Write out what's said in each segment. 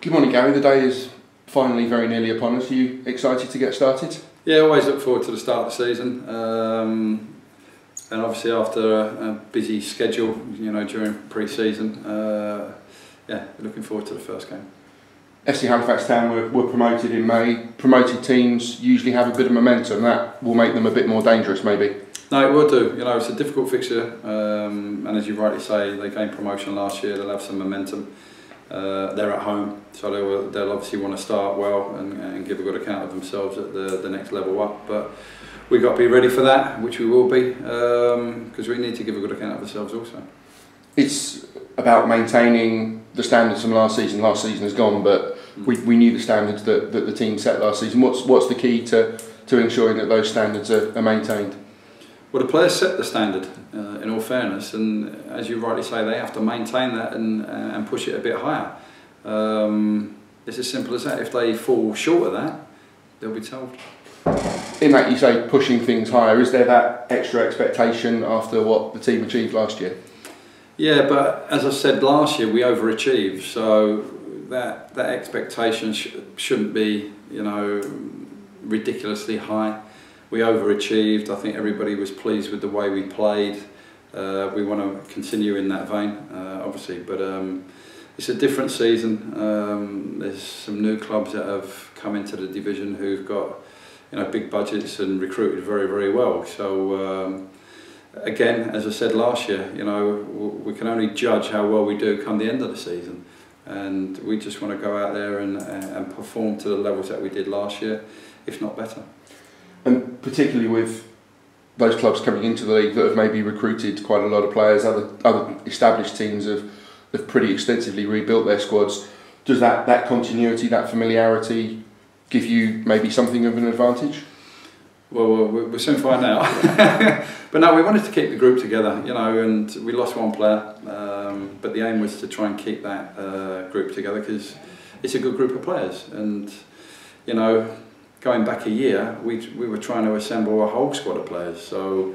Good morning, Gary. The day is finally very nearly upon us. Are you excited to get started? Yeah, always look forward to the start of the season. And obviously after a busy schedule, during pre-season, yeah, looking forward to the first game. FC Halifax Town were promoted in May. Promoted teams usually have a bit of momentum. That will make them a bit more dangerous, maybe. No, it will do. It's a difficult fixture, and as you rightly say, they gained promotion last year. They'll have some momentum. They're at home, so they'll obviously want to start well and give a good account of themselves at the next level up. But we've got to be ready for that, which we will be, because we need to give a good account of ourselves also. It's about maintaining the standards from last season. Last season has gone, but we knew the standards that the team set last season. What's the key to ensuring that those standards are maintained? Well, the players set the standard, in all fairness, and as you rightly say, they have to maintain that and push it a bit higher. It's as simple as that. If they fall short of that, they'll be told. In that, you say pushing things higher. Is there that extra expectation after what the team achieved last year? Yeah, but as I said last year, we overachieved, so that expectation shouldn't be, ridiculously high. We overachieved. I think everybody was pleased with the way we played. We want to continue in that vein, obviously, but it's a different season. There's some new clubs that have come into the division who've got big budgets and recruited very, very well. So again, as I said last year, we can only judge how well we do come the end of the season, and we just want to go out there and perform to the levels that we did last year, if not better. And particularly with those clubs coming into the league that have maybe recruited quite a lot of players, other established teams have pretty extensively rebuilt their squads. Does that continuity, that familiarity, give you maybe something of an advantage? Well, we'll soon find out. But no, we wanted to keep the group together, and we lost one player. But the aim was to try and keep that group together because it's a good group of players. And, going back a year, we were trying to assemble a whole squad of players. So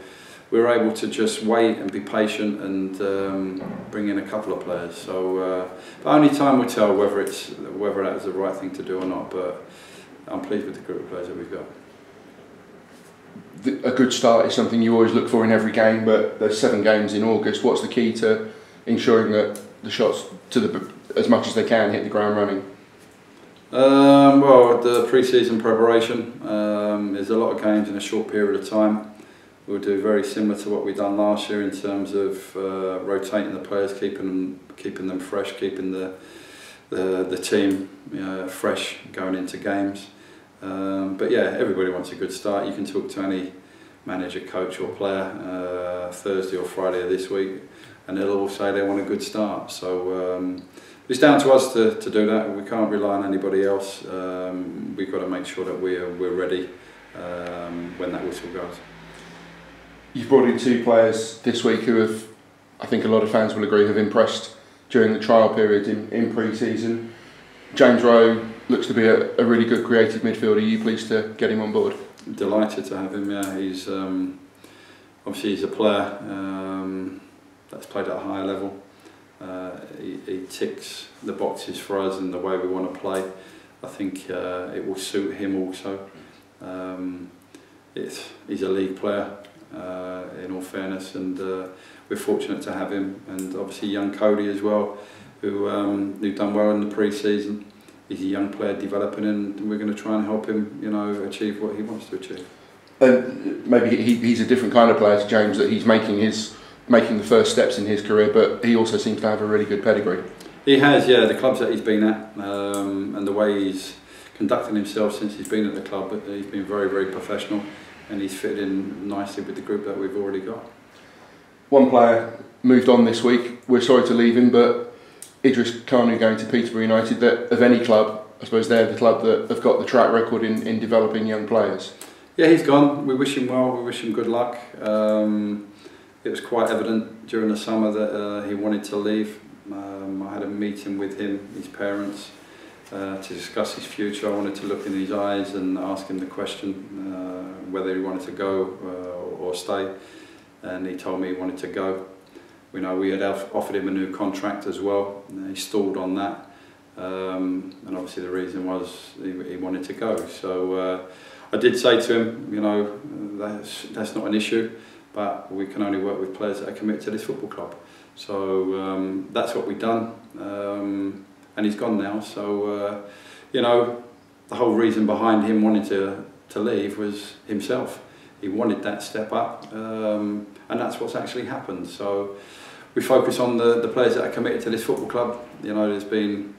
we were able to just wait and be patient and bring in a couple of players. So but only time will tell whether that was the right thing to do or not. But I'm pleased with the group of players that we've got. A good start is something you always look for in every game, but there's 7 games in August. What's the key to ensuring that the shots, as much as they can, hit the ground running? Well, the pre-season preparation, there's a lot of games in a short period of time. We'll do very similar to what we've done last year in terms of rotating the players, keeping them fresh, keeping the team fresh going into games. But yeah, everybody wants a good start. You can talk to any manager, coach or player Thursday or Friday of this week and they'll all say they want a good start. So it's down to us to do that. We can't rely on anybody else. We've got to make sure that we're ready when that whistle goes. You've brought in 2 players this week who have, I think a lot of fans will agree, have impressed during the trial period in pre-season. James Rowe looks to be a really good creative midfielder. Are you pleased to get him on board? Delighted to have him. Yeah, he's obviously he's a player that's played at a higher level. He ticks the boxes for us and the way we want to play. I think it will suit him also. He's a league player, in all fairness, and we're fortunate to have him. And obviously young Cody as well, who've done well in the pre-season. He's a young player developing, and we're going to try and help him, achieve what he wants to achieve. And maybe he's a different kind of player to James, that he's making the first steps in his career, but he also seems to have a really good pedigree. He has, yeah. The clubs that he's been at, and the way he's conducting himself since he's been at the club, he's been very, very professional, and he's fitted in nicely with the group that we've already got. One player moved on this week. We're sorry to leave him, but Idris Kanu going to Peterborough United. That of any club, I suppose they're the club that have got the track record in developing young players. Yeah, he's gone. We wish him well. We wish him good luck. It was quite evident during the summer that he wanted to leave. I had a meeting with him, his parents, to discuss his future. I wanted to look in his eyes and ask him the question whether he wanted to go or stay, and he told me he wanted to go. We had offered him a new contract as well. He stalled on that, and obviously the reason was he wanted to go. So I did say to him, you know, that's not an issue, but we can only work with players that are committed to this football club. So that's what we've done, and he's gone now. So you know, the whole reason behind him wanting to leave was himself. He wanted that step up, and that's what's actually happened. So we focus on the players that are committed to this football club. You know, there's been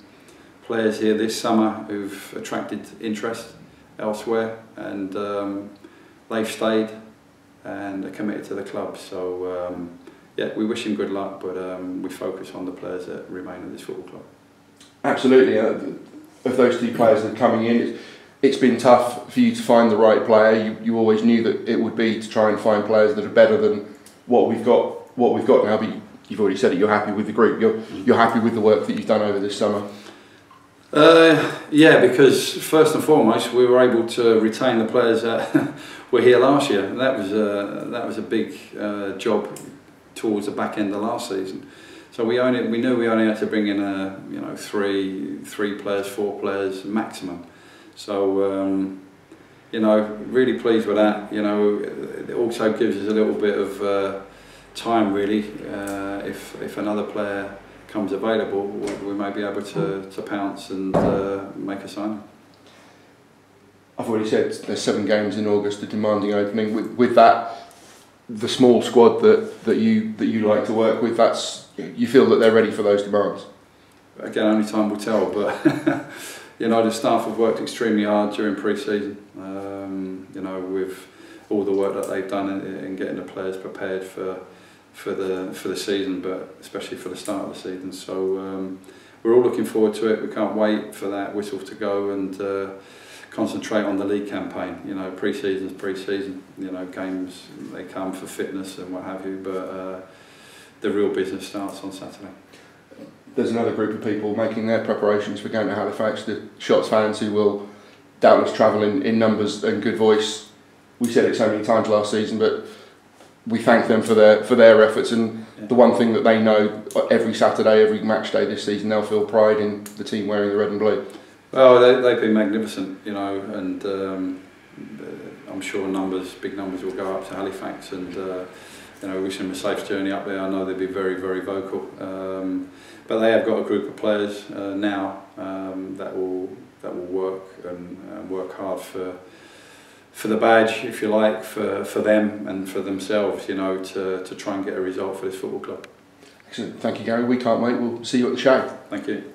players here this summer who've attracted interest elsewhere, and they've stayed and are committed to the club. So yeah, we wish him good luck, but we focus on the players that remain at this football club. Absolutely. Of those two players that are coming in, it's been tough for you to find the right player. You always knew that it would be to try and find players that are better than what we've got now. But you've already said it. You're happy with the group. You're happy with the work that you've done over this summer. Yeah, because first and foremost, we were able to retain the players that were here last year. And that was a big job towards the back end of last season. So we knew we only had to bring in you know, three players, 4 players maximum. So you know, really pleased with that. You know, it also gives us a little bit of time really. If another player comes available, we may be able to pounce and make a signing. I've already said there's 7 games in August, a demanding opening. With that, the small squad that you like to work with, you feel that they're ready for those demands? Again, only time will tell, but you know, the staff have worked extremely hard during pre-season. You know, with all the work that they've done in getting the players prepared for the season, but especially for the start of the season. So we're all looking forward to it. We can't wait for that whistle to go and concentrate on the league campaign. You know, pre-season's pre-season. You know, games, they come for fitness and what have you, but the real business starts on Saturday. There's another group of people making their preparations for going to Halifax, the Shots fans, who will doubtless travel in numbers and good voice. We said it so many times last season, but we thank them for their efforts, and the one thing that they know, every Saturday, every match day this season, they'll feel pride in the team wearing the red and blue. Well, they've been magnificent, you know, and I'm sure big numbers will go up to Halifax, and you know, wish them a safe journey up there. I know they'll be very, very vocal, but they have got a group of players now that will work and work hard for the badge, if you like, for them and for themselves, you know, to try and get a result for this football club. Excellent. Thank you, Gary. We can't wait. We'll see you at the show. Thank you.